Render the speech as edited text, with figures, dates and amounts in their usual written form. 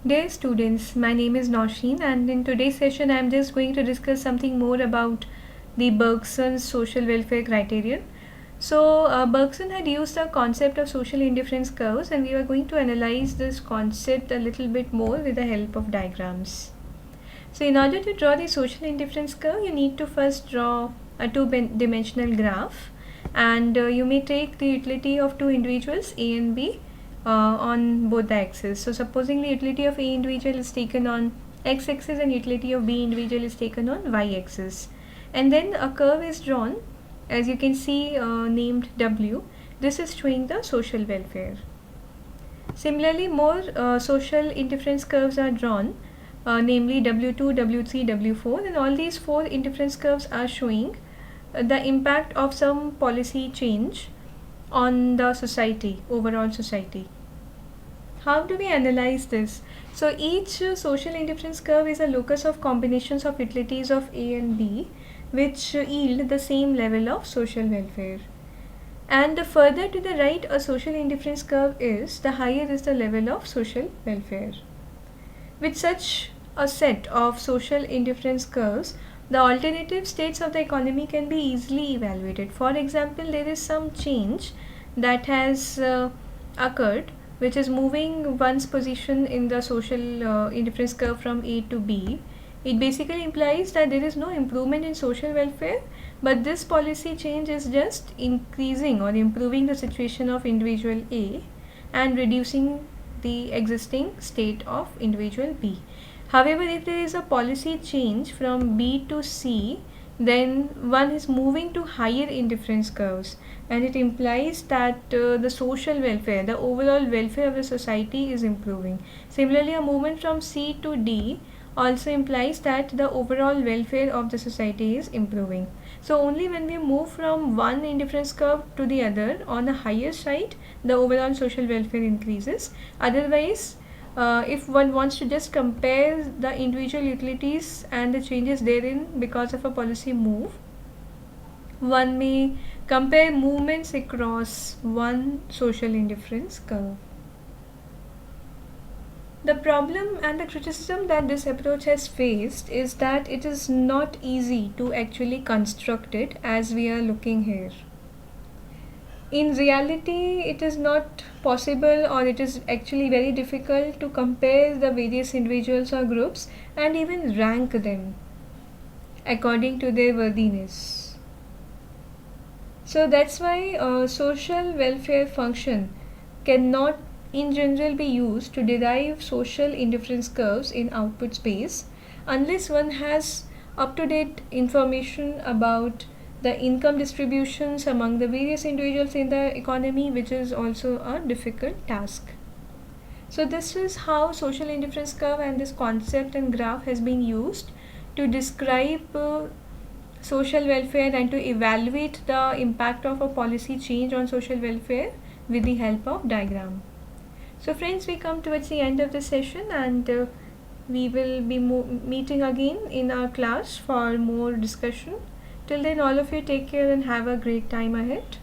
Dear students, my name is Nausheen, and in today's session I am just going to discuss something more about the Bergson's social welfare criterion. Bergson had used the concept of social indifference curves, and we are going to analyze this concept a little bit more with the help of diagrams. So in order to draw the social indifference curve, you need to first draw a two-dimensional graph, and you may take the utility of two individuals A and B on both the axes. So supposing the utility of A individual is taken on x-axis and utility of B individual is taken on y-axis, and then a curve is drawn, as you can see, named W. This is showing the social welfare. Similarly, more social indifference curves are drawn, namely W2, W3, W4, and all these four indifference curves are showing the impact of some policy change on the society, overall society. How do we analyze this? So each social indifference curve is a locus of combinations of utilities of A and B, which yield the same level of social welfare. And the further to the right a social indifference curve is, the higher is the level of social welfare. With such a set of social indifference curves, the alternative states of the economy can be easily evaluated. For example, there is some change that has occurred, which is moving one's position in the social indifference curve from A to B. It basically implies that there is no improvement in social welfare, but this policy change is just increasing or improving the situation of individual A and reducing the existing state of individual B. However, if there is a policy change from B to C, then one is moving to higher indifference curves, and it implies that the social welfare, the overall welfare of the society is improving. Similarly, a movement from C to D also implies that the overall welfare of the society is improving. So only when we move from one indifference curve to the other on a higher side, the overall social welfare increases. Otherwise, if one wants to just compare the individual utilities and the changes therein because of a policy move, one may compare movements across one social indifference curve. The problem and the criticism that this approach has faced is that it is not easy to actually construct it as we are looking here. In reality, it is not possible, or it is actually very difficult to compare the various individuals or groups and even rank them according to their worthiness. So that's why social welfare function cannot in general be used to derive social indifference curves in output space unless one has up-to-date information about the income distributions among the various individuals in the economy, which is also a difficult task. So this is how social indifference curve and this concept and graph has been used to describe social welfare and to evaluate the impact of a policy change on social welfare with the help of diagram. So friends, we come towards the end of the session, and we will be meeting again in our class for more discussion. Till then, all of you take care and have a great time ahead.